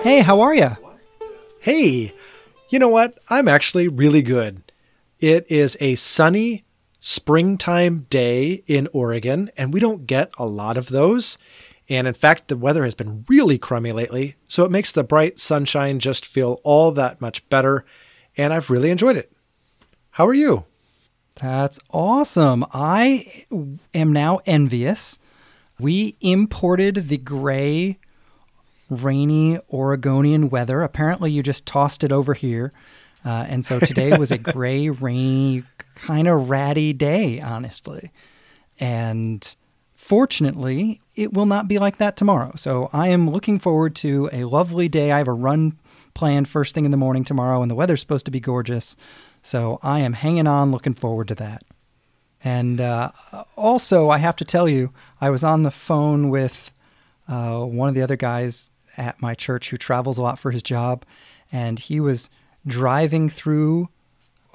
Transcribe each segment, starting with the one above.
Hey, how are you? Hey, you know what? I'm actually really good. It is a sunny springtime day in Oregon, and we don't get a lot of those. And in fact, the weather has been really crummy lately, so it makes the bright sunshine just feel all that much better, and I've really enjoyed it. How are you? That's awesome. I am now envious. We imported the gray, rainy Oregonian weather. Apparently, you just tossed it over here. And so today was a gray, rainy, kind of ratty day, honestly. And fortunately, it will not be like that tomorrow. So I am looking forward to a lovely day. I have a run planned first thing in the morning tomorrow, and the weather's supposed to be gorgeous. So I am hanging on, looking forward to that. And also, I have to tell you, I was on the phone with one of the other guys at my church who travels a lot for his job, and he was driving through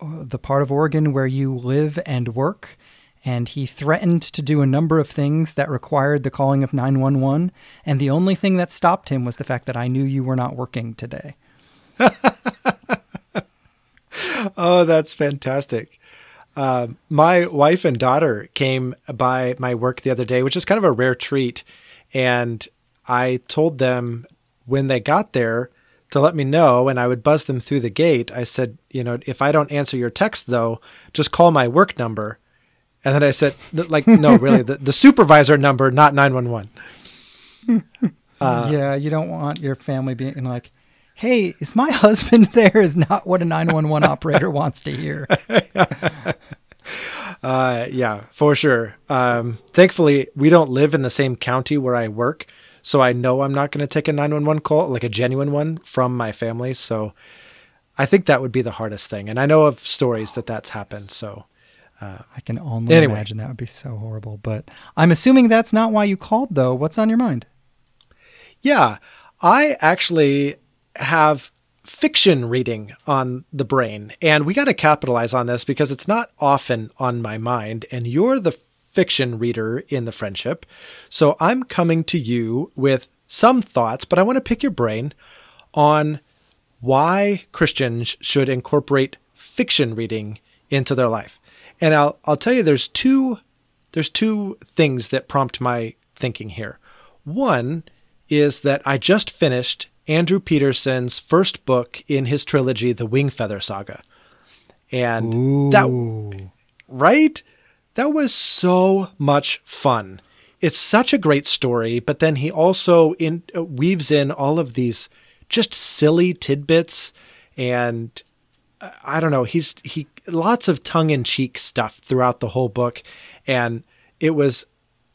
the part of Oregon where you live and work, and he threatened to do a number of things that required the calling of 911, and the only thing that stopped him was the fact that I knew you were not working today. Oh, that's fantastic. My wife and daughter came by my work the other day, which is kind of a rare treat. And I told them when they got there to let me know, and I would buzz them through the gate. I said, if I don't answer your text, though, just call my work number. And then I said, no, really, the supervisor number, not 911. Yeah, you don't want your family being like, hey, is my husband there? Is not what a 911 operator wants to hear. Yeah, for sure. Thankfully, we don't live in the same county where I work, so I know I'm not going to take a 911 call, like a genuine one, from my family. So I think that would be the hardest thing. And I know of stories that's happened. So I can only imagine that would be so horrible. But I'm assuming that's not why you called, though. What's on your mind? Yeah, I actually have fiction reading on the brain, and we got to capitalize on this because it's not often on my mind, and you're the fiction reader in the friendship. So I'm coming to you with some thoughts, but I want to pick your brain on why Christians should incorporate fiction reading into their life. And I'll tell you, there's two things that prompt my thinking here. One is that I just finished Andrew Peterson's first book in his trilogy, The Wingfeather Saga. And that was so much fun. It's such a great story, but then he also weaves in all of these just silly tidbits, and I don't know, he lots of tongue-in-cheek stuff throughout the whole book, and it was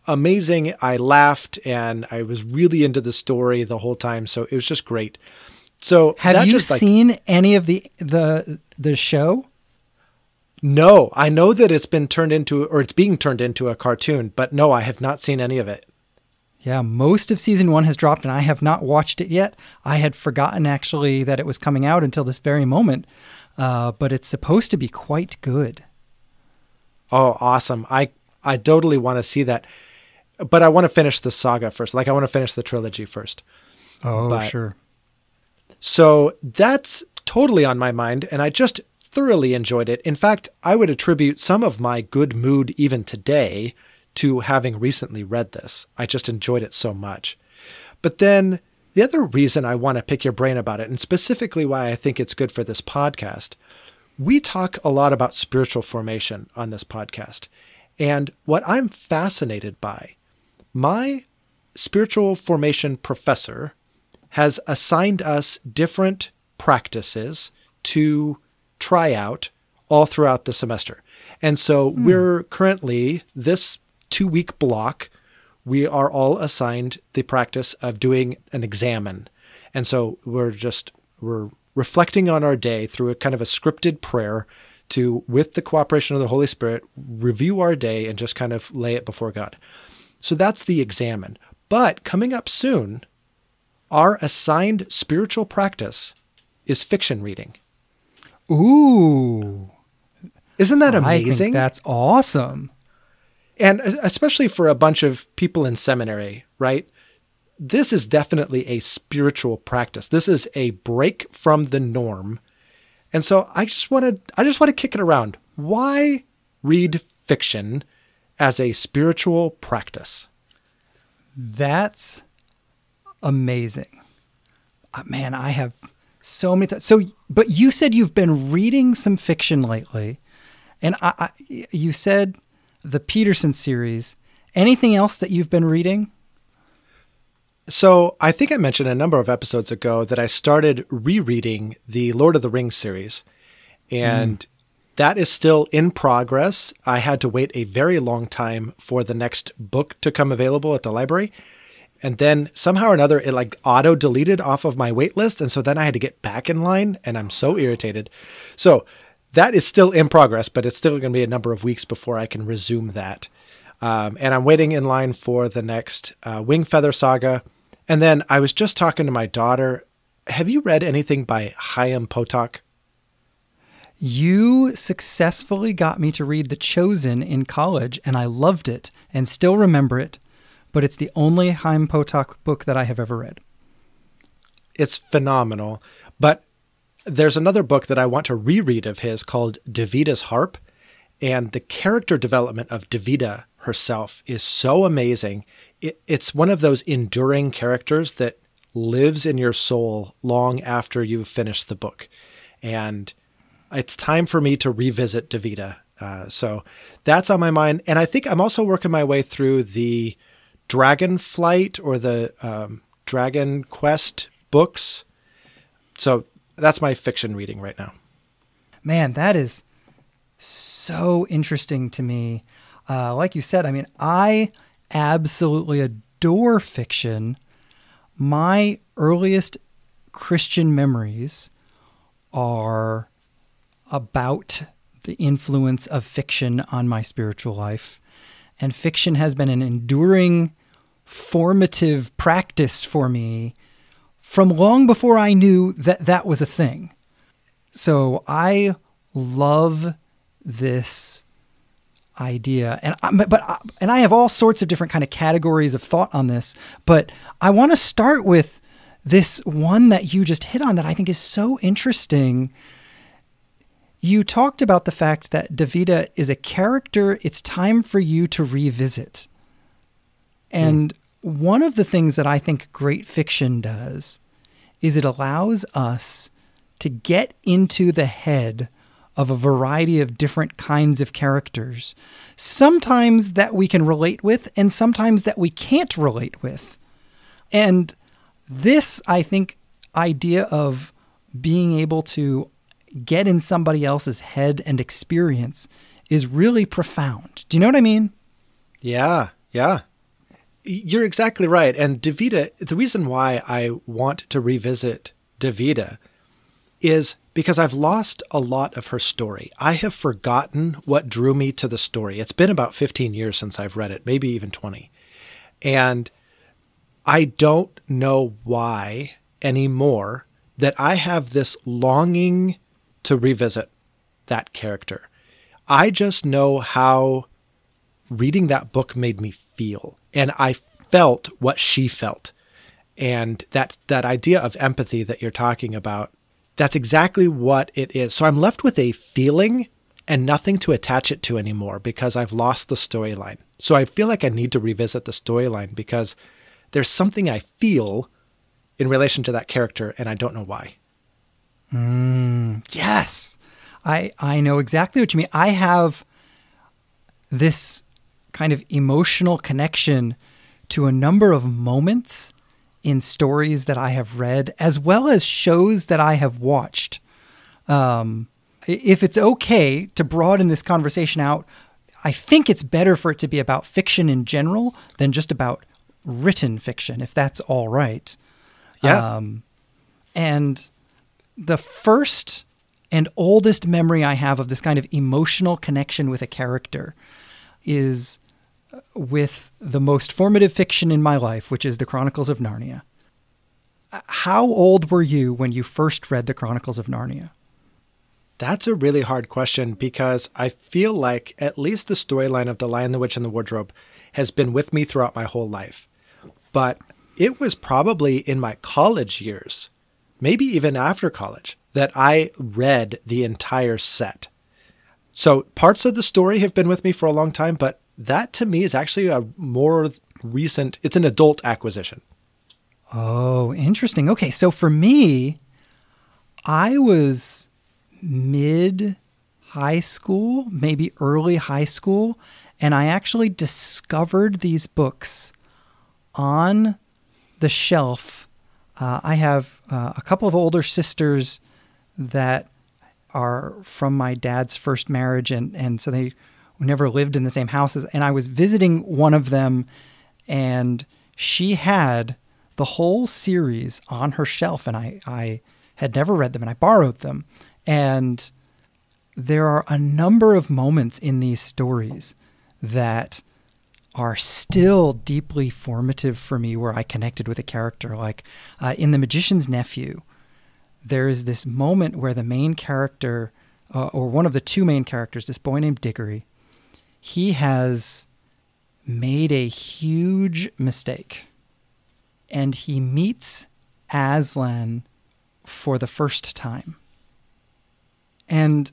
amazing. I laughed, and I was really into the story the whole time, so it was just great. So have you seen any of the show? No, I know that it's being turned into a cartoon, but no, I have not seen any of it. Yeah, most of season 1 has dropped, and I have not watched it yet. I had forgotten actually that it was coming out until this very moment, but it's supposed to be quite good. Oh, awesome. I totally want to see that. But I want to finish the saga first. I want to finish the trilogy first. Oh, sure. So that's totally on my mind, and I just thoroughly enjoyed it. In fact, I would attribute some of my good mood even today to having recently read this. I just enjoyed it so much. But then the other reason I want to pick your brain about it, and specifically why I think it's good for this podcast, we talk a lot about spiritual formation on this podcast. And what I'm fascinated by, my spiritual formation professor has assigned us different practices to try out all throughout the semester. And so we're currently, this 2-week block, we are all assigned the practice of doing an examen. And so we're reflecting on our day through a kind of a scripted prayer to, with the cooperation of the Holy Spirit, review our day and just kind of lay it before God. So that's the examen. But coming up soon, our assigned spiritual practice is fiction reading. Ooh. Isn't that amazing? I think that's awesome. And especially for a bunch of people in seminary, right? this is definitely a spiritual practice. This is a break from the norm. And so I just want to kick it around. Why read fiction as a spiritual practice? That's amazing. Man, I have so many thoughts. But you said you've been reading some fiction lately, and you said the Peterson series. Anything else that you've been reading? So I think I mentioned a number of episodes ago that I started rereading the Lord of the Rings series, and that is still in progress. I had to wait a very long time for the next book to come available at the library. And then somehow or another, it like auto deleted off of my wait list. And so then I had to get back in line, and I'm so irritated. So that is still in progress, but it's still going to be a number of weeks before I can resume that. And I'm waiting in line for the next Wing Feather Saga. And then I was just talking to my daughter. Have you read anything by Chaim Potok? You successfully got me to read The Chosen in college, and I loved it and still remember it. But it's the only Chaim Potok book that I have ever read. It's phenomenal. But there's another book that I want to reread of his called Davita's Harp. And the character development of Davida herself is so amazing. It's one of those enduring characters that lives in your soul long after you've finished the book. And it's time for me to revisit Davida. So that's on my mind. And I think I'm also working my way through the Dragonflight or the Dragon Quest books. So that's my fiction reading right now. Man, that is so interesting to me. Like you said, I mean, I absolutely adore fiction. My earliest Christian memories are about the influence of fiction on my spiritual life. And fiction has been an enduring, formative practice for me from long before I knew that that was a thing. So I love this idea. And I have all sorts of different kind of categories of thought on this, but I want to start with this one that you just hit on that I think is so interesting. You talked about the fact that Davida is a character it's time for you to revisit. And one of the things that I think great fiction does is it allows us to get into the head of a variety of different kinds of characters, sometimes that we can relate with and sometimes that we can't relate with. And this, I think, idea of being able to get in somebody else's head and experience is really profound. Do you know what I mean? Yeah. You're exactly right. And Davida, the reason why I want to revisit Davida is because I've lost a lot of her story. I have forgotten what drew me to the story. It's been about 15 years since I've read it, maybe even 20. And I don't know why anymore that I have this longing to revisit that character. I just know how reading that book made me feel. And I felt what she felt. And that idea of empathy that you're talking about, that's exactly what it is. So I'm left with a feeling and nothing to attach it to anymore because I've lost the storyline. So I feel like I need to revisit the storyline because there's something I feel in relation to that character and I don't know why. Yes. I know exactly what you mean. I have this kind of emotional connection to a number of moments in stories that I have read, as well as shows that I have watched. If it's okay to broaden this conversation out, I think it's better for it to be about fiction in general than just about written fiction, if that's all right. Yeah. And the first and oldest memory I have of this kind of emotional connection with a character is with the most formative fiction in my life, which is The Chronicles of Narnia. How old were you when you first read The Chronicles of Narnia? That's a really hard question because I feel like at least the storyline of The Lion, the Witch, and the Wardrobe has been with me throughout my whole life. But it was probably in my college years, maybe even after college, that I read the entire set. So parts of the story have been with me for a long time, but that to me is actually a more recent, it's an adult acquisition. Oh, interesting. Okay, so for me, I was mid high school, maybe early high school, and I actually discovered these books on the shelf. I have a couple of older sisters that are from my dad's first marriage, and so they never lived in the same houses. And I was visiting one of them, and she had the whole series on her shelf, and I had never read them, and I borrowed them. And there are a number of moments in these stories that are still deeply formative for me where I connected with a character. Like in The Magician's Nephew, there is this moment where the main character, or one of the two main characters, this boy named Diggory, he has made a huge mistake. And he meets Aslan for the first time. And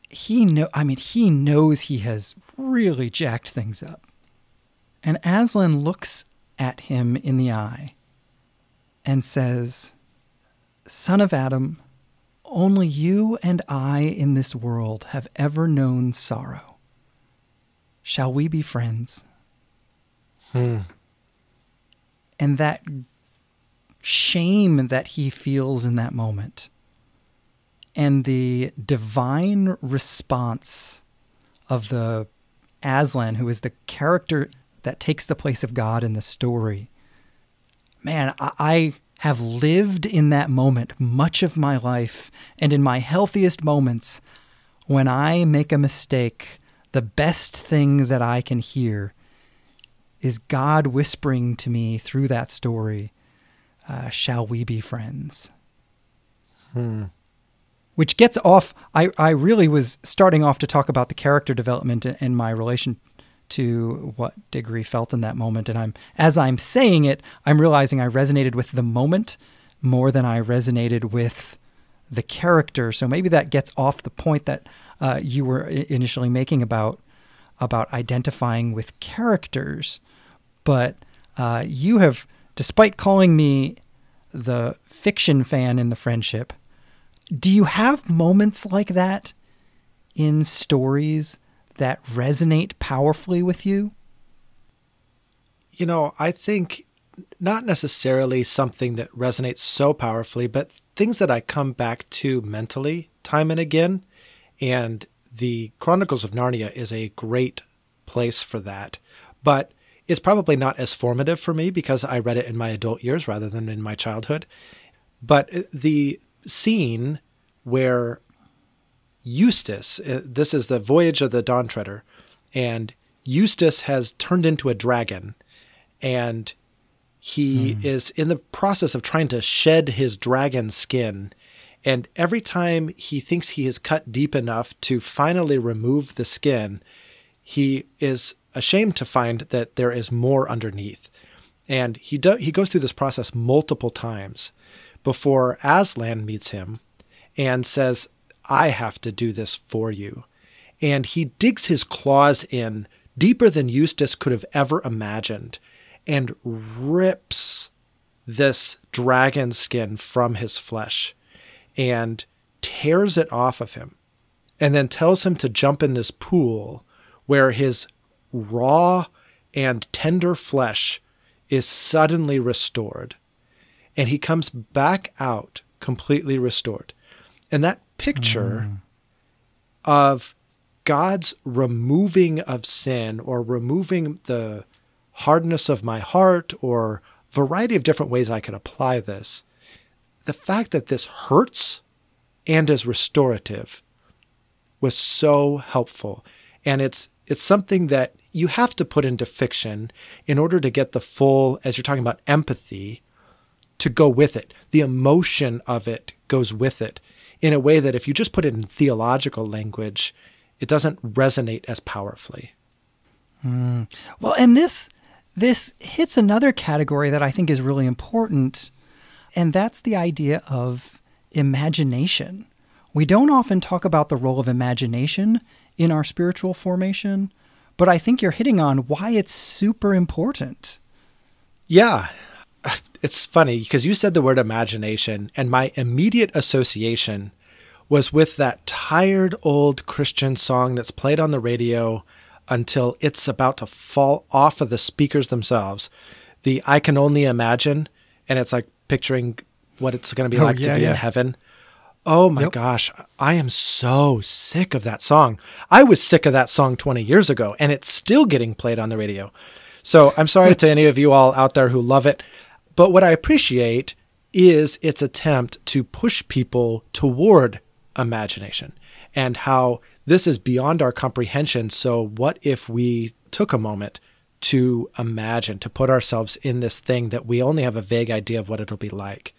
he knows he has really jacked things up. And Aslan looks at him in the eye and says, "Son of Adam, only you and I in this world have ever known sorrow. Shall we be friends?" And that shame that he feels in that moment, and the divine response of the Aslan, who is the character that takes the place of God in the story. Man, I have lived in that moment much of my life, and in my healthiest moments, when I make a mistake, the best thing that I can hear is God whispering to me through that story, "Shall we be friends?" Which gets off, I really was starting off to talk about the character development and my relation to what Diggory felt in that moment. And as I'm saying it, I'm realizing I resonated with the moment more than I resonated with the character. So maybe that gets off the point that you were initially making about identifying with characters. But you have, despite calling me the fiction fan in the friendship, do you have moments like that in stories that resonate powerfully with you? You know, I think not necessarily something that resonates so powerfully, but things that I come back to mentally time and again. And the Chronicles of Narnia is a great place for that. But it's probably not as formative for me because I read it in my adult years rather than in my childhood. But the scene where Eustace, this is the voyage of the Dawn Treader, and Eustace has turned into a dragon, and he is in the process of trying to shed his dragon skin. And every time he thinks he is cut deep enough to finally remove the skin, he is ashamed to find that there is more underneath. And he goes through this process multiple times before Aslan meets him and says, "I have to do this for you." And he digs his claws in deeper than Eustace could have ever imagined and rips this dragon skin from his flesh and tears it off of him, and then tells him to jump in this pool where his raw and tender flesh is suddenly restored. And he comes back out completely restored. And that picture of God's removing of sin, or removing the hardness of my heart, or a variety of different ways I could apply this, the fact that this hurts and is restorative was so helpful. And it's something that you have to put into fiction in order to get the full, as you're talking about, empathy to go with it. The emotion of it goes with it in a way that if you just put it in theological language, it doesn't resonate as powerfully. Well, and this This hits another category that I think is really important, and that's the idea of imagination. We don't often talk about the role of imagination in our spiritual formation, but I think you're hitting on why it's super important. Yeah. It's funny because you said the word imagination, and my immediate association was with that tired old Christian song that's played on the radio until it's about to fall off of the speakers themselves. The I Can Only Imagine, and it's like picturing what it's going to be like to be in heaven. Oh my gosh, I am so sick of that song. I was sick of that song 20 years ago, and it's still getting played on the radio. So I'm sorry to any of you all out there who love it, but what I appreciate is its attempt to push people toward imagination and how this is beyond our comprehension. So what if we took a moment to imagine, to put ourselves in this thing that we only have a vague idea of what it'll be like?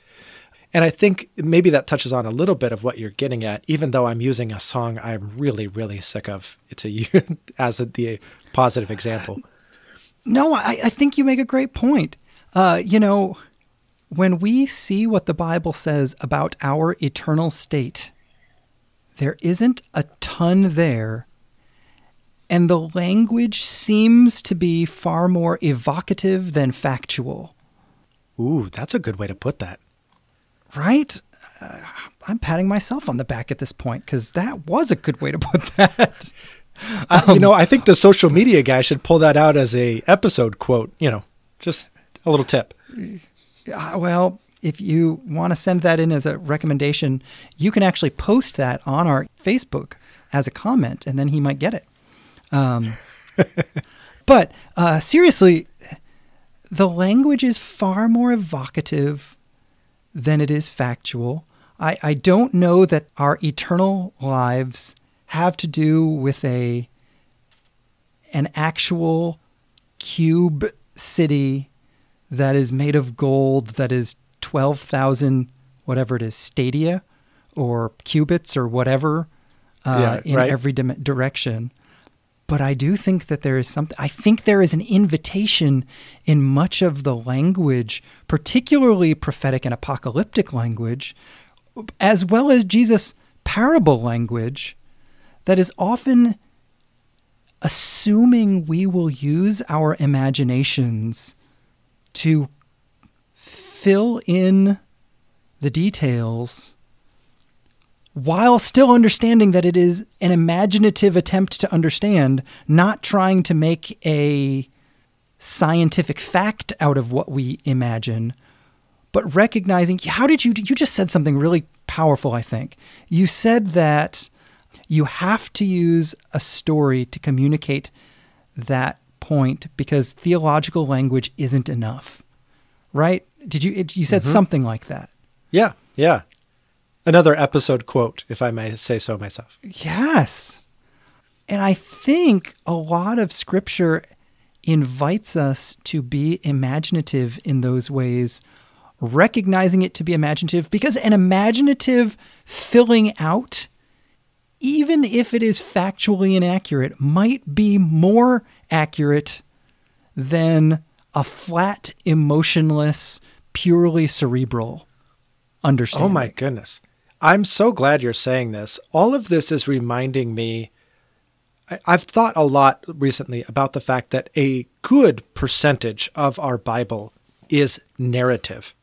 And I think maybe that touches on a little bit of what you're getting at, even though I'm using a song I'm really, really sick of to you as the positive example. No, I think you make a great point. When we see what the Bible says about our eternal state, there isn't a ton there, and the language seems to be far more evocative than factual. Ooh, that's a good way to put that. Right? I'm patting myself on the back at this point because that was a good way to put that. I think the social media guy should pull that out as a episode quote, just a little tip. Well, if you want to send that in as a recommendation, you can actually post that on our Facebook as a comment, and then he might get it. But seriously, the language is far more evocative than it is factual. I don't know that our eternal lives have to do with an actual cube city that is made of gold, that is 12,000, whatever it is, stadia or cubits or whatever every direction. But I do think that there is something. I think there is an invitation in much of the language, particularly prophetic and apocalyptic language, as well as Jesus' parable language, that is often assuming we will use our imaginations to fill in the details while still understanding that it is an imaginative attempt to understand, not trying to make a scientific fact out of what we imagine, but recognizing, you just said something really powerful, I think. You said that you have to use a story to communicate that point because theological language isn't enough, right? You said something like that. Yeah. Another episode quote, if I may say so myself. Yes. And I think a lot of scripture invites us to be imaginative in those ways, recognizing it to be imaginative, because an imaginative filling out, even if it is factually inaccurate, might be more accurate than a flat, emotionless, purely cerebral understanding. Oh my goodness. I'm so glad you're saying this. All of this is reminding me, I've thought a lot recently about the fact that a good percentage of our Bible is narrative.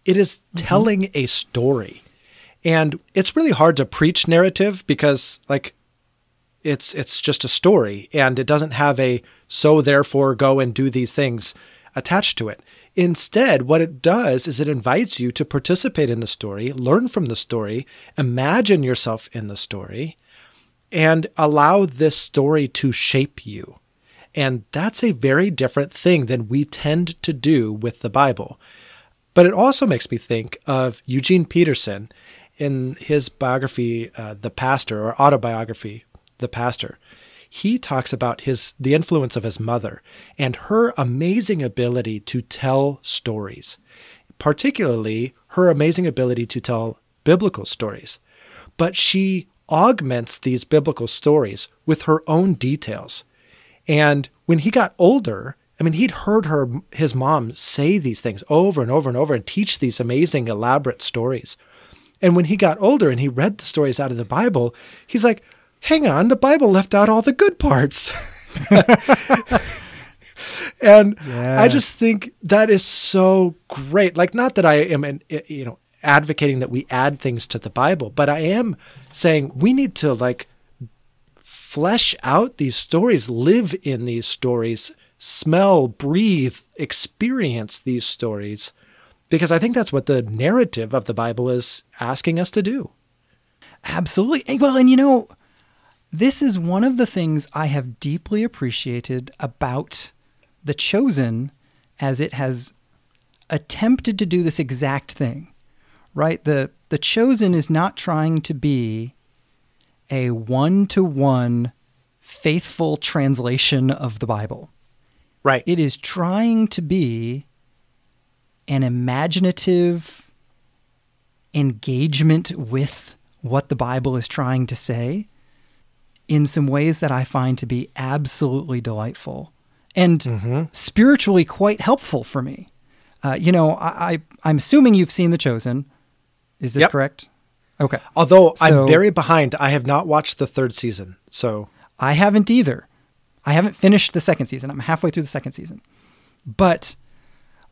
It is telling a story. And it's really hard to preach narrative because it's just a story and it doesn't have a so therefore go and do these things attached to it. Instead, what it does is it invites you to participate in the story, learn from the story, imagine yourself in the story, and allow this story to shape you. And that's a very different thing than we tend to do with the Bible. But it also makes me think of Eugene Peterson in his biography, The Pastor, or autobiography, The Pastor. He talks about the influence of his mother and her amazing ability to tell stories, particularly her amazing ability to tell biblical stories. But she augments these biblical stories with her own details. And when he got older I mean, he'd heard his mom say these things over and over and over and teach these amazing, elaborate stories. And when he got older and he read the stories out of the Bible, he's like, hang on, the Bible left out all the good parts. And I just think that is so great. Like, not that I am, advocating that we add things to the Bible, but I am saying we need to like flesh out these stories, live in these stories, smell, breathe, experience these stories, because I think that's what the narrative of the Bible is asking us to do. Absolutely. Well, and this is one of the things I have deeply appreciated about The Chosen, as it has attempted to do this exact thing, right? The Chosen is not trying to be a one-to-one faithful translation of the Bible. Right. It is trying to be an imaginative engagement with what the Bible is trying to say in some ways that I find to be absolutely delightful and spiritually quite helpful for me. I'm assuming you've seen The Chosen. Is this correct? Okay. Although I'm very behind. I have not watched the third season. So I haven't either. I haven't finished the second season. I'm halfway through the second season. But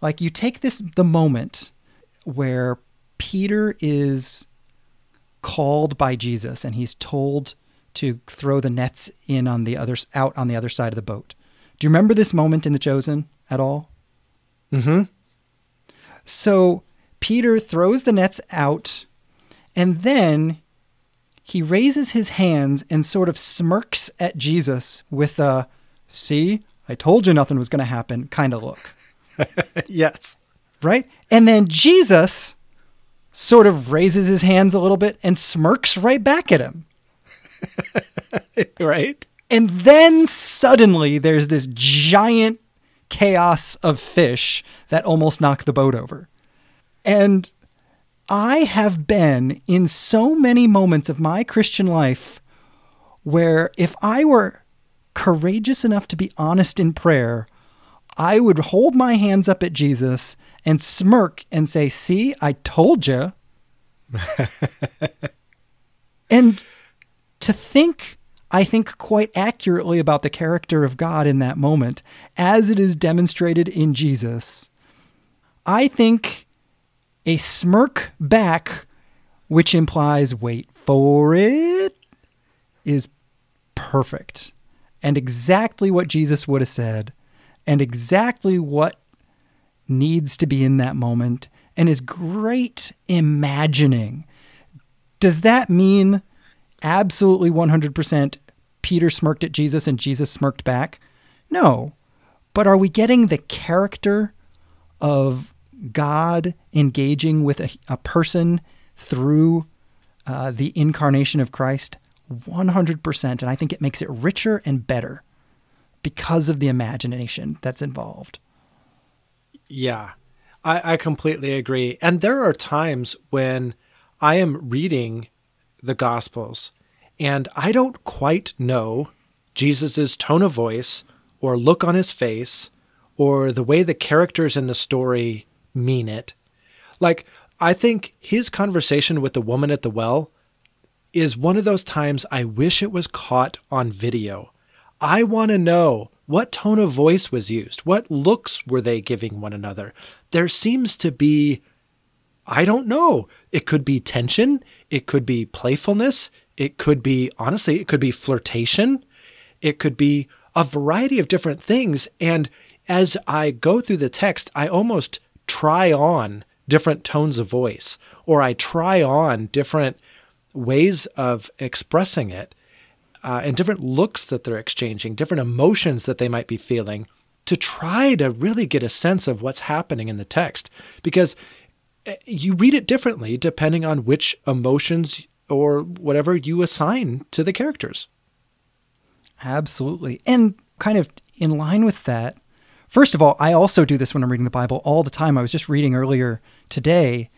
like, you take the moment where Peter is called by Jesus and he's told to throw the nets out on the other side of the boat. Do you remember this moment in The Chosen at all? Mm-hmm. So Peter throws the nets out, and then he raises his hands and sort of smirks at Jesus with a, see, I told you nothing was going to happen kind of look. Yes. Right? And then Jesus sort of raises his hands a little bit and smirks right back at him. Right? And then suddenly there's this giant chaos of fish that almost knock the boat over. And I have been in so many moments of my Christian life where if I were courageous enough to be honest in prayer, I would hold my hands up at Jesus and smirk and say, see, I told you. And to think, I think quite accurately about the character of God in that moment, as it is demonstrated in Jesus, I think a smirk back, which implies wait for it, is perfect and exactly what Jesus would have said and exactly what needs to be in that moment and is great imagining. Does that mean absolutely 100% Peter smirked at Jesus and Jesus smirked back? No. But are we getting the character of God engaging with a person through the incarnation of Christ? 100%. And I think it makes it richer and better because of the imagination that's involved. Yeah, I completely agree. And there are times when I am reading the Gospels and I don't quite know Jesus's tone of voice or look on his face or the way the characters in the story mean it. Like, I think his conversation with the woman at the well is one of those times I wish it was caught on video. I want to know what tone of voice was used. What looks were they giving one another? There seems to be, I don't know. It could be tension. It could be playfulness. It could be, honestly, it could be flirtation. It could be a variety of different things. And as I go through the text, I almost try on different tones of voice, or I try on different ways of expressing it, and different looks that they're exchanging, different emotions that they might be feeling, to try to really get a sense of what's happening in the text. Because you read it differently depending on which emotions or whatever you assign to the characters. Absolutely. And kind of in line with that, first of all, I also do this when I'm reading the Bible all the time. I was just reading earlier today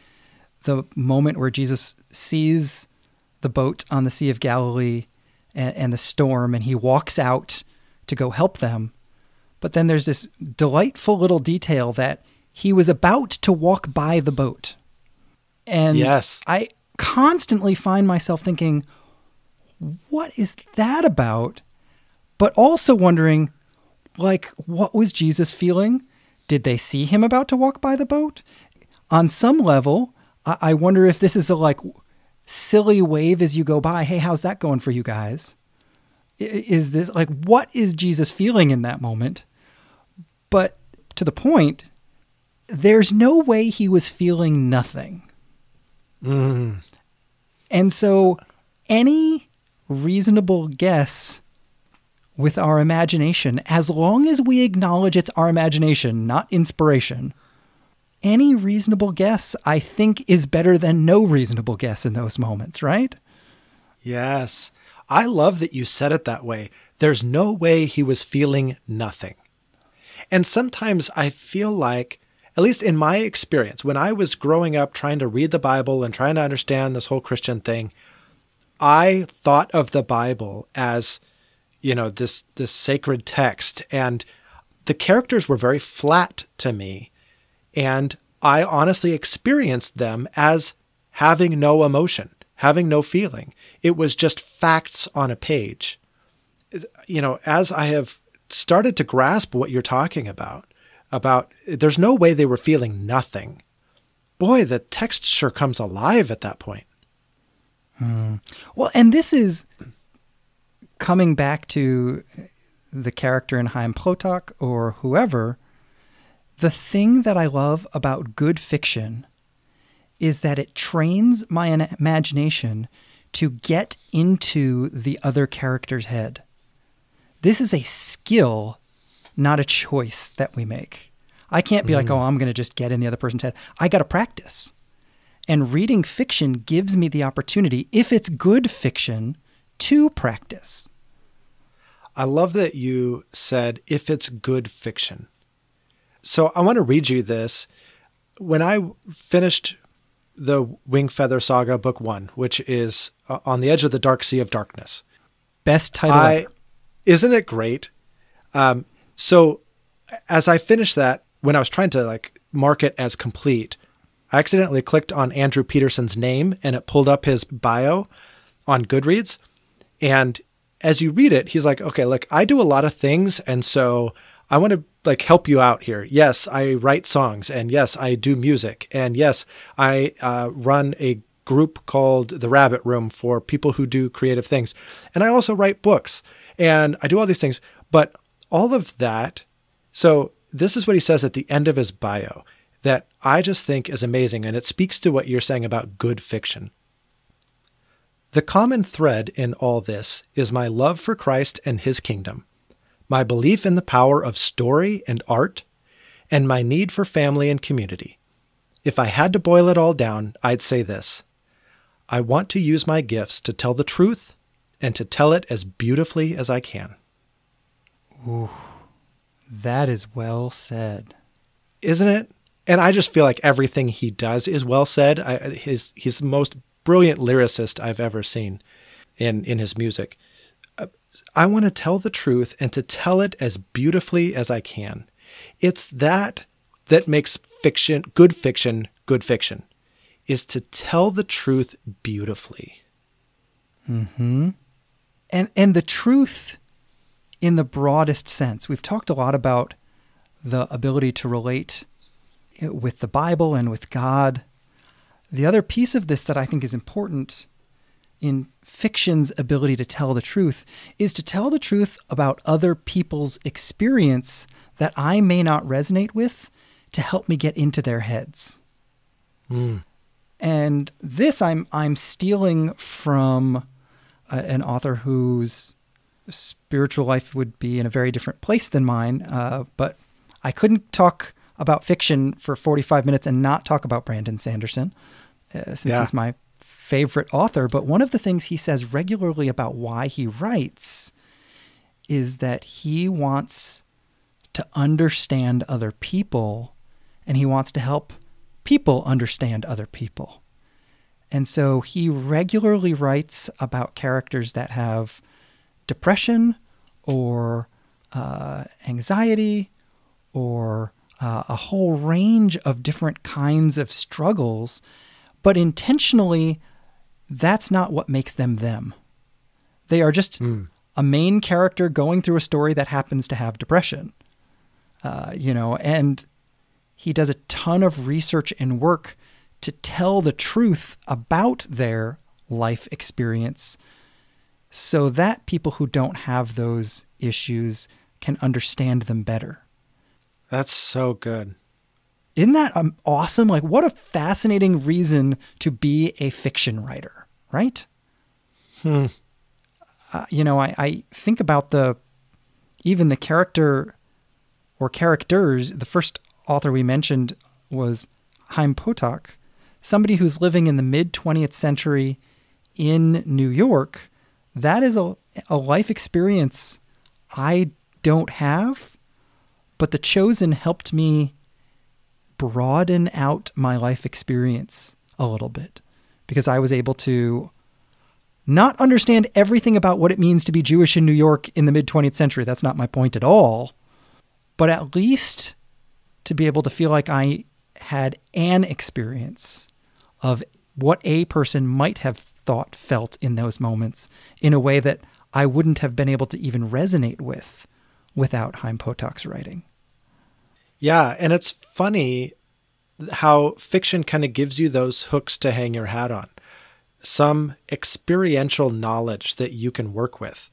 the moment where Jesus sees the boat on the Sea of Galilee and the storm, and he walks out to go help them. But then there's this delightful little detail that he was about to walk by the boat. And yes. I constantly find myself thinking, what is that about? But also wondering, like, what was Jesus feeling? Did they see him about to walk by the boat? On some level, I wonder if this is a like silly wave as you go by. Hey, how's that going for you guys? Is this like, what is Jesus feeling in that moment? But to the point, there's no way he was feeling nothing. And so any reasonable guess with our imagination, as long as we acknowledge it's our imagination, not inspiration, any reasonable guess, I think, is better than no reasonable guess in those moments, right? Yes. I love that you said it that way. There's no way he was feeling nothing. And sometimes I feel like, at least in my experience, when I was growing up trying to read the Bible and trying to understand this whole Christian thing, I thought of the Bible as, you know, this sacred text, and the characters were very flat to me. And I honestly experienced them as having no emotion, having no feeling. It was just facts on a page. You know, as I have started to grasp what you're talking about there's no way they were feeling nothing. Boy, the text sure comes alive at that point. Well, and this is coming back to the character in Chaim Plotak or whoever. The thing that I love about good fiction is that it trains my imagination to get into the other character's head. This is a skill, not a choice that we make. I can't be like, oh, I'm going to just get in the other person's head. I got to practice. And reading fiction gives me the opportunity, if it's good fiction, to practice. I love that you said, if it's good fiction. So I want to read you this. When I finished the Wing Feather Saga Book 1, which is On the Edge of the Dark Sea of Darkness. Best title ever. Isn't it great? So as I finished that, when I was trying to like mark it as complete, I accidentally clicked on Andrew Peterson's name and it pulled up his bio on Goodreads. And as you read it, he's like, okay, look, I do a lot of things. And so I want to like help you out here. Yes, I write songs, and yes, I do music. And yes, I run a group called The Rabbit Room for people who do creative things. And I also write books and I do all these things, but all of that. So this is what he says at the end of his bio that I just think is amazing. And it speaks to what you're saying about good fiction. The common thread in all this is my love for Christ and his kingdom, my belief in the power of story and art, and my need for family and community. If I had to boil it all down, I'd say this: I want to use my gifts to tell the truth and to tell it as beautifully as I can. Ooh, that is well said. Isn't it? And I just feel like everything he does is well said. He's the most brilliant lyricist I've ever seen in his music. I want to tell the truth and to tell it as beautifully as I can. It's that makes fiction, good fiction, is to tell the truth beautifully. Mm-hmm. And the truth in the broadest sense. We've talked a lot about the ability to relate with the Bible and with God. The other piece of this that I think is important in fiction's ability to tell the truth is to tell the truth about other people's experience that I may not resonate with, to help me get into their heads. And this I'm stealing from an author whose spiritual life would be in a very different place than mine, but I couldn't talk about fiction for 45 minutes and not talk about Brandon Sanderson, since he's my favorite author. But one of the things he says regularly about why he writes is that he wants to understand other people, and he wants to help people understand other people. And so he regularly writes about characters that have depression or anxiety or a whole range of different kinds of struggles, but intentionally, that's not what makes them them. They are just a main character going through a story that happens to have depression. And he does a ton of research and work to tell the truth about their life experience so that people who don't have those issues can understand them better. That's so good. Isn't that awesome? Like, what a fascinating reason to be a fiction writer, right? I think about even the character or characters. The first author we mentioned was Chaim Potok, somebody who's living in the mid-20th century in New York. That is a life experience I don't have, but The Chosen helped me broaden out my life experience a little bit because I was able to not understand everything about what it means to be Jewish in New York in the mid-20th century. That's not my point at all. But at least to be able to feel like I had an experience of what a person might have thought, felt in those moments in a way that I wouldn't have been able to even resonate with without Chaim Potok's writing. Yeah, and it's funny how fiction kind of gives you those hooks to hang your hat on. Some experiential knowledge that you can work with.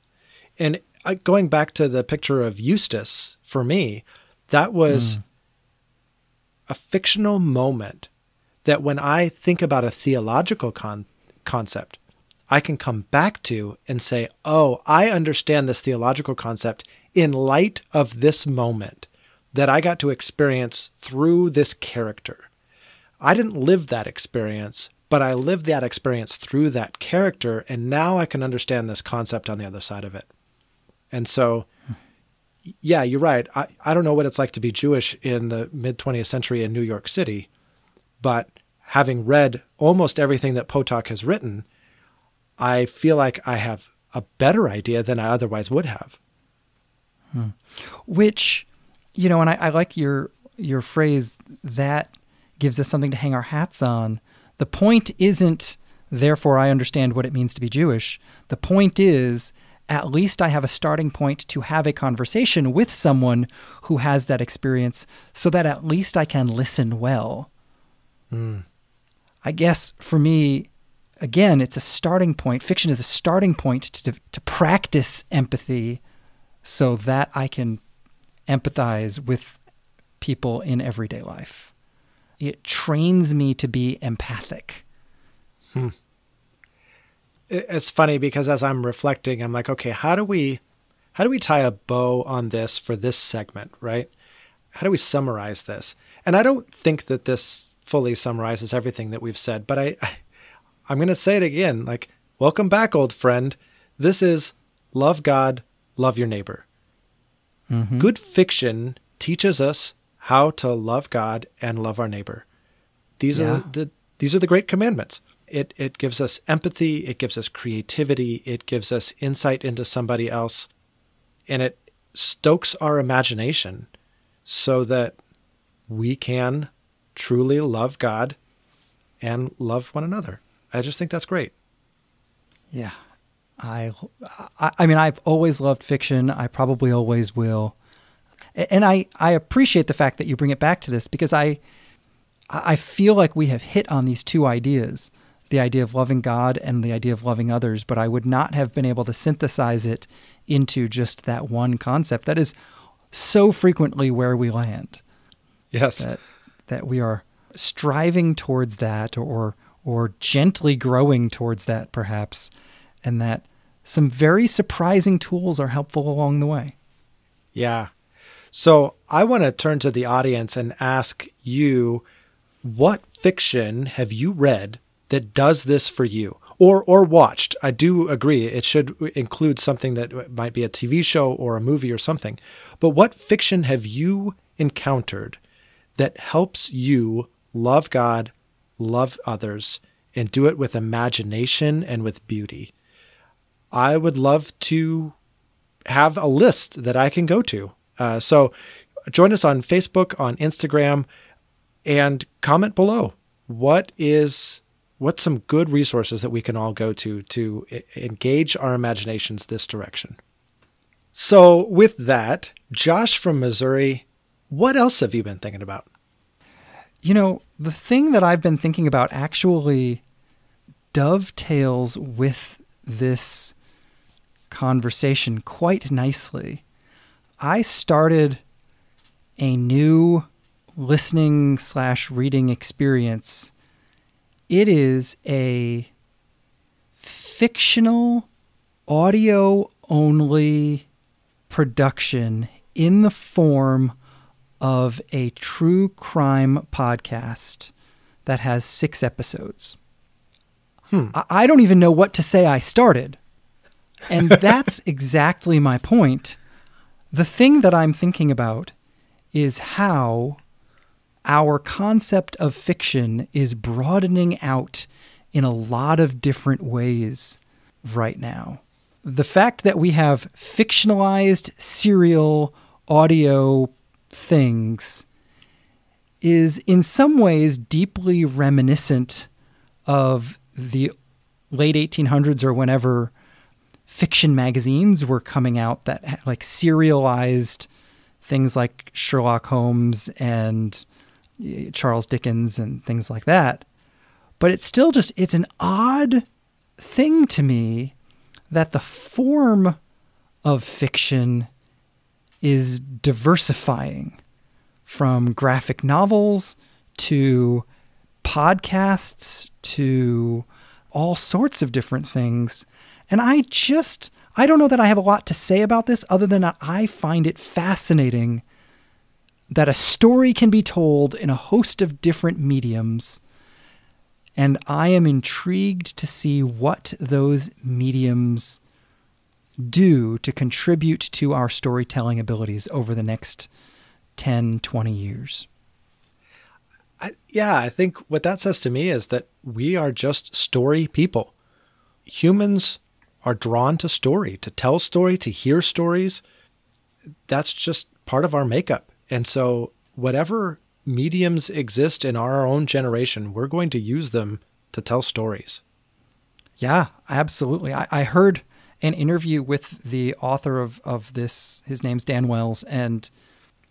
And going back to the picture of Eustace, for me, that was a fictional moment that when I think about a theological concept, I can come back to and say, oh, I understand this theological concept in light of this moment that I got to experience through this character. I didn't live that experience, but I lived that experience through that character, and now I can understand this concept on the other side of it. And so, yeah, you're right. I don't know what it's like to be Jewish in the mid-20th century in New York City, but having read almost everything that Potok has written, I feel like I have a better idea than I otherwise would have. Which, and I like your phrase, that gives us something to hang our hats on. The point isn't, therefore, I understand what it means to be Jewish. The point is, at least I have a starting point to have a conversation with someone who has that experience so that at least I can listen well. I guess for me, again, it's a starting point. Fiction is a starting point to practice empathy so that I can empathize with people in everyday life. It trains me to be empathic. It's funny because as I'm reflecting, I'm like, okay, how do we tie a bow on this for this segment, right? How do we summarize this? And I don't think that this fully summarizes everything that we've said, but I'm going to say it again, like, welcome back, old friend. This is love God, love your neighbor. Good fiction teaches us how to love God and love our neighbor. These are the great commandments. It gives us empathy. It gives us creativity. It gives us insight into somebody else. And it stokes our imagination so that we can truly love God and love one another. I just think that's great. Yeah. I mean, I've always loved fiction. I probably always will. And I appreciate the fact that you bring it back to this because I feel like we have hit on these two ideas, the idea of loving God and the idea of loving others, but I would not have been able to synthesize it into just that one concept. That is so frequently where we land. Yes. That we are striving towards that or gently growing towards that perhaps, and that some very surprising tools are helpful along the way. Yeah. So I want to turn to the audience and ask you, what fiction have you read that does this for you or watched? I do agree it should include something that might be a TV show or a movie or something. But what fiction have you encountered that helps you love God, love others, and do it with imagination and with beauty? I would love to have a list that I can go to. So join us on Facebook, on Instagram, and comment below. What's some good resources that we can all go to engage our imaginations this direction? So with that, Josh from Missouri, what else have you been thinking about? The thing that I've been thinking about actually dovetails with this conversation quite nicely. I started a new listening/reading experience. It is a fictional audio-only production in the form of a true crime podcast that has 6 episodes. I don't even know what to say I started. And that's exactly my point. The thing that I'm thinking about is how our concept of fiction is broadening out in a lot of different ways right now. The fact that we have fictionalized serial audio things is in some ways deeply reminiscent of the late 1800s or whenever fiction magazines were coming out that like serialized things like Sherlock Holmes and Charles Dickens and things like that. But it's still it's an odd thing to me that the form of fiction is diversifying from graphic novels to podcasts to all sorts of different things. And I don't know that I have a lot to say about this other than I find it fascinating that a story can be told in a host of different mediums. And I am intrigued to see what those mediums do to contribute to our storytelling abilities over the next 10, 20 years. I think what that says to me is that we are just story people. Humans are drawn to story, to tell story, to hear stories. That's just part of our makeup. And so whatever mediums exist in our own generation, we're going to use them to tell stories. Yeah, absolutely. I heard an interview with the author of this. His name's Dan Wells, and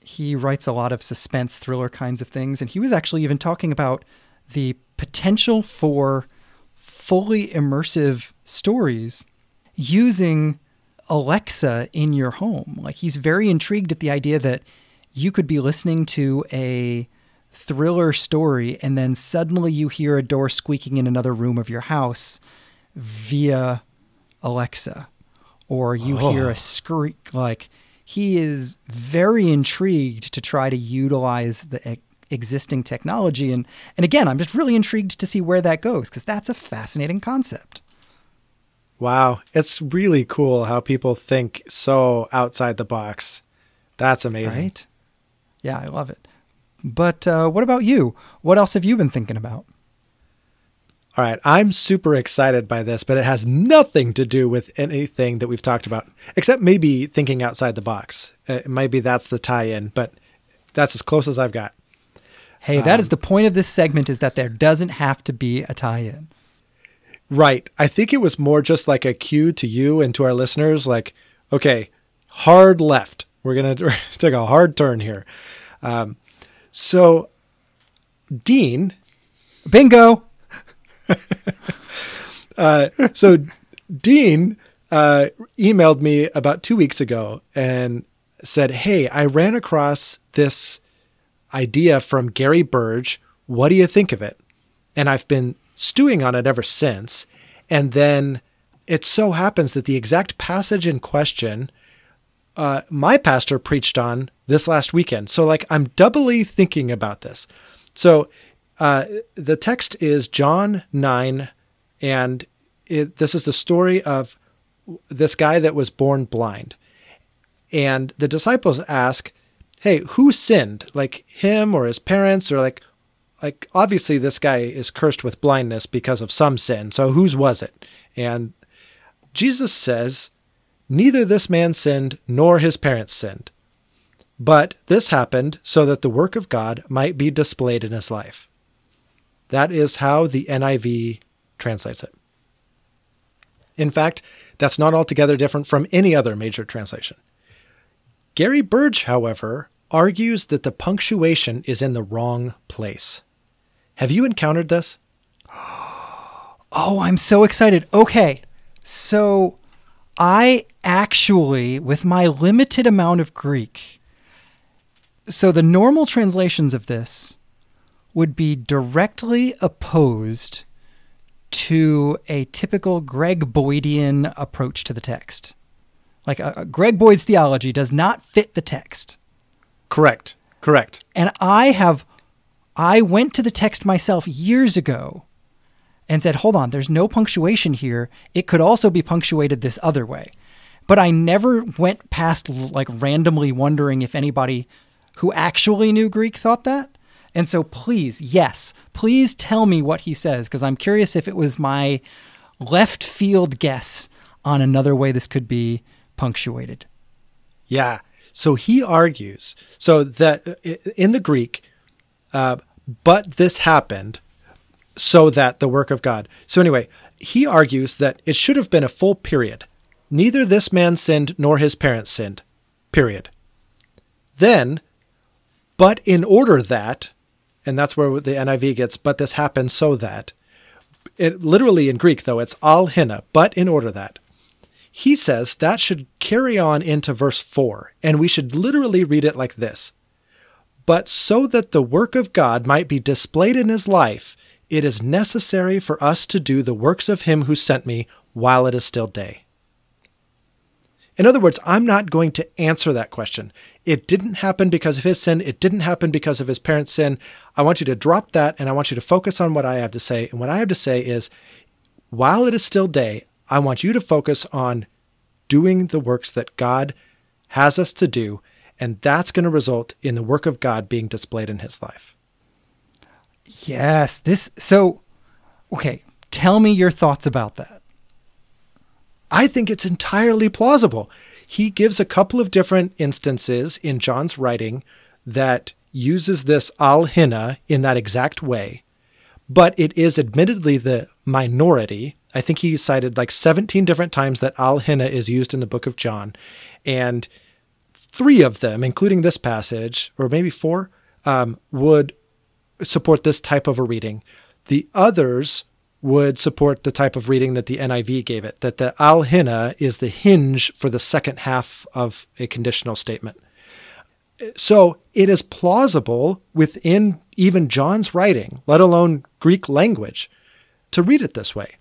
he writes a lot of suspense thriller kinds of things. And he was actually even talking about the potential for fully immersive stories using Alexa in your home. Like, he's very intrigued at the idea that you could be listening to a thriller story and then suddenly you hear a door squeaking in another room of your house via Alexa, or you hear a squeak. Like, he is very intrigued to try to utilize the existing technology. And again, I'm just really intrigued to see where that goes, because that's a fascinating concept. Wow. It's really cool how people think so outside the box. That's amazing. Right? Yeah, I love it. But what about you? What else have you been thinking about? All right. I'm super excited by this, but it has nothing to do with anything that we've talked about, except maybe thinking outside the box. Maybe that's the tie-in, but that's as close as I've got. Hey, that is the point of this segment, is that there doesn't have to be a tie-in. Right. I think it was more just like a cue to you and to our listeners, like, okay, hard left. We're going to take a hard turn here. So Dean. Bingo. So Dean emailed me about 2 weeks ago and said, hey, I ran across this idea from Gary Burge. What do you think of it? And I've been stewing on it ever since. And then it so happens that the exact passage in question, my pastor preached on this last weekend. So like, I'm doubly thinking about this. So the text is John 9, and this is the story of this guy that was born blind. And the disciples ask, hey, who sinned? Like, him or his parents? Or like obviously this guy is cursed with blindness because of some sin. So whose was it? And Jesus says neither this man sinned nor his parents sinned. But this happened so that the work of God might be displayed in his life. That is how the NIV translates it. In fact, that's not altogether different from any other major translation. Gary Burge, however, argues that the punctuation is in the wrong place. Have you encountered this? Oh, I'm so excited. Okay, so I actually, with my limited amount of Greek, so the normal translations of this would be directly opposed to a typical Greg Boydian approach to the text. Like Greg Boyd's theology does not fit the text. Correct. And I went to the text myself years ago and said, hold on, there's no punctuation here. It could also be punctuated this other way. But I never went past like randomly wondering if anybody who actually knew Greek thought that. And so please tell me what he says, because I'm curious if it was my left field guess on another way this could be punctuated. Yeah. So he argues, so that in the Greek, but this happened so that the work of God. So anyway, he argues that it should have been a full period. Neither this man sinned nor his parents sinned, period. Then, but in order that, and that's where the NIV gets, but this happened so that, it literally in Greek though, it's al hina, but in order that. He says that should carry on into verse 4, and we should literally read it like this. But so that the work of God might be displayed in his life, it is necessary for us to do the works of him who sent me while it is still day. In other words, I'm not going to answer that question. It didn't happen because of his sin. It didn't happen because of his parents' sin. I want you to drop that, and I want you to focus on what I have to say. And what I have to say is, while it is still day, I want you to focus on doing the works that God has us to do, and that's going to result in the work of God being displayed in his life. Yes, okay, tell me your thoughts about that. I think it's entirely plausible. He gives a couple of different instances in John's writing that uses this al hina in that exact way, but it is admittedly the minority. I think he cited like 17 different times that al hina is used in the book of John, and 3 of them, including this passage, or maybe 4, would support this type of a reading. The others would support the type of reading that the NIV gave it, that the al hina is the hinge for the second half of a conditional statement. So it is plausible within even John's writing, let alone Greek language, to read it this way.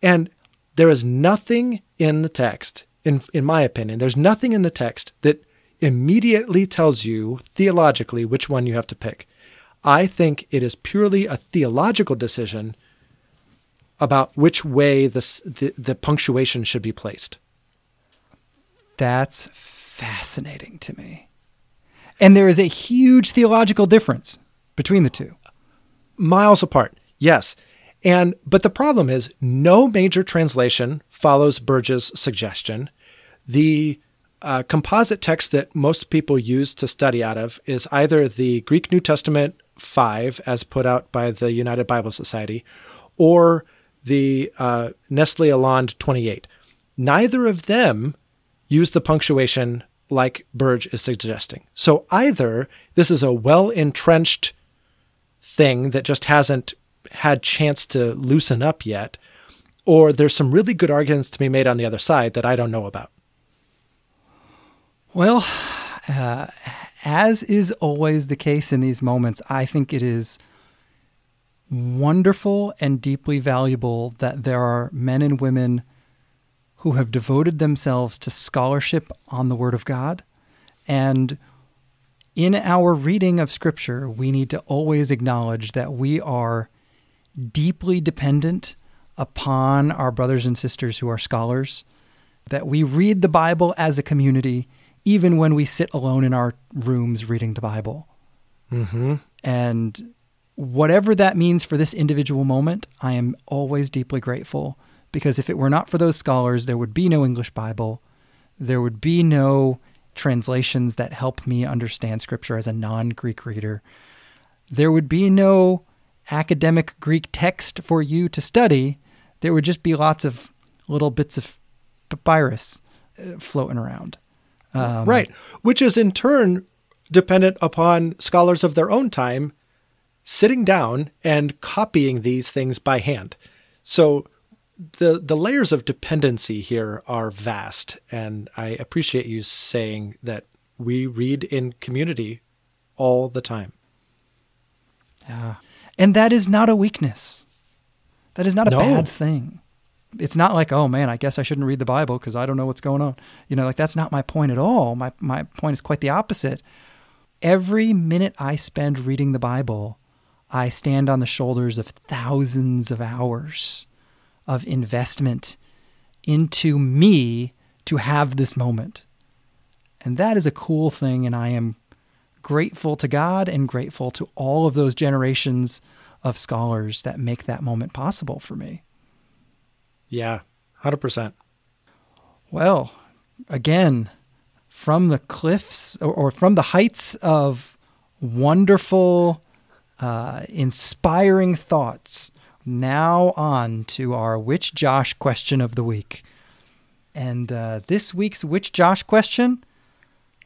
And there is nothing in the text, in my opinion, there's nothing in the text that immediately tells you theologically which one you have to pick. I think it is purely a theological decision about which way the punctuation should be placed. That's fascinating to me. And there is a huge theological difference between the two. Miles apart, yes. But the problem is no major translation follows Burge's suggestion. The composite text that most people use to study out of is either the Greek New Testament 5, as put out by the United Bible Society, or the Nestle Aland 28. Neither of them use the punctuation like Burge is suggesting. So either this is a well-entrenched thing that just hasn't had chance to loosen up yet, or there's some really good arguments to be made on the other side that I don't know about. Well, as is always the case in these moments, I think it is wonderful and deeply valuable that there are men and women who have devoted themselves to scholarship on the Word of God. And in our reading of Scripture, we need to always acknowledge that we are deeply dependent upon our brothers and sisters who are scholars, that we read the Bible as a community, even when we sit alone in our rooms reading the Bible. Mm-hmm. And whatever that means for this individual moment, I am always deeply grateful, because if it were not for those scholars, there would be no English Bible. There would be no translations that help me understand Scripture as a non-Greek reader. There would be no academic Greek text for you to study. There would just be lots of little bits of papyrus floating around. Right. Which is in turn dependent upon scholars of their own time sitting down and copying these things by hand. So the layers of dependency here are vast. And I appreciate you saying that we read in community all the time. Yeah. And that is not a weakness. That is not a bad thing. It's not like, oh man, I guess I shouldn't read the Bible because I don't know what's going on. Like that's not my point at all. My point is quite the opposite. Every minute I spend reading the Bible, I stand on the shoulders of thousands of hours of investment into me to have this moment. And that is a cool thing. And I am grateful to God and grateful to all of those generations of scholars that make that moment possible for me. Yeah, 100%. Well, again, from the cliffs or from the heights of wonderful, inspiring thoughts, now on to our Which Josh question of the week. And this week's Which Josh question: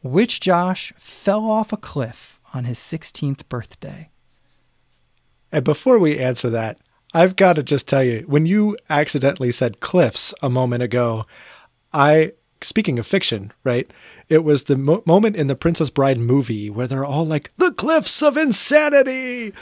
which Josh fell off a cliff on his 16th birthday? And before we answer that, I've got to just tell you, when you accidentally said cliffs a moment ago, speaking of fiction, right? It was the moment in the Princess Bride movie where they're all like, the cliffs of insanity.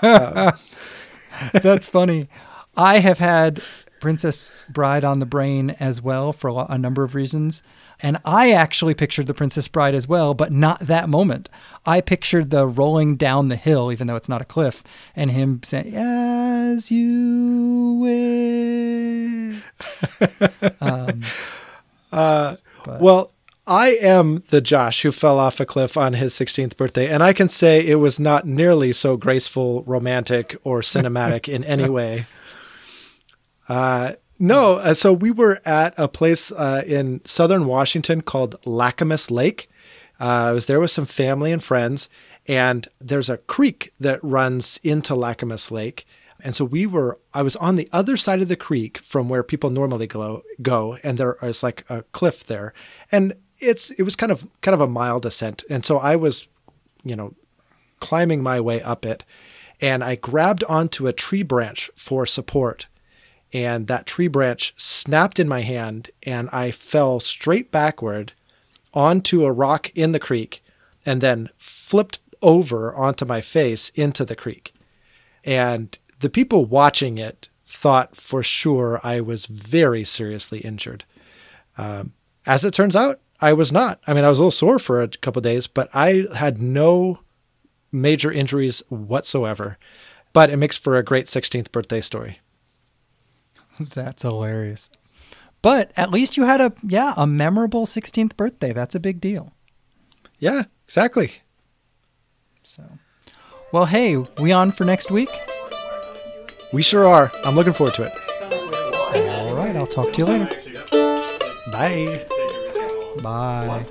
That's funny. I have had Princess Bride on the brain as well for a number of reasons. And I actually pictured the Princess Bride as well, but not that moment. I pictured the rolling down the hill, even though it's not a cliff, and him saying, as you wish. Well, I am the Josh who fell off a cliff on his 16th birthday, and I can say it was not nearly so graceful, romantic, or cinematic in any way. No, so we were at a place in southern Washington called Lacamas Lake. I was there with some family and friends, and there's a creek that runs into Lacamas Lake. And so I was on the other side of the creek from where people normally go, and there is like a cliff there. And it was kind of a mild ascent. And so I was, climbing my way up it, and I grabbed onto a tree branch for support. And that tree branch snapped in my hand, and I fell straight backward onto a rock in the creek, and then flipped over onto my face into the creek. And the people watching it thought for sure I was very seriously injured. As it turns out, I was not. I mean, I was a little sore for a couple of days, but I had no major injuries whatsoever. But it makes for a great 16th birthday story. That's hilarious. But at least you had a memorable 16th birthday. That's a big deal. Yeah, exactly. So, well, hey, we on for next week? We sure are. I'm looking forward to it. All right, I'll talk to you later. Bye. Bye.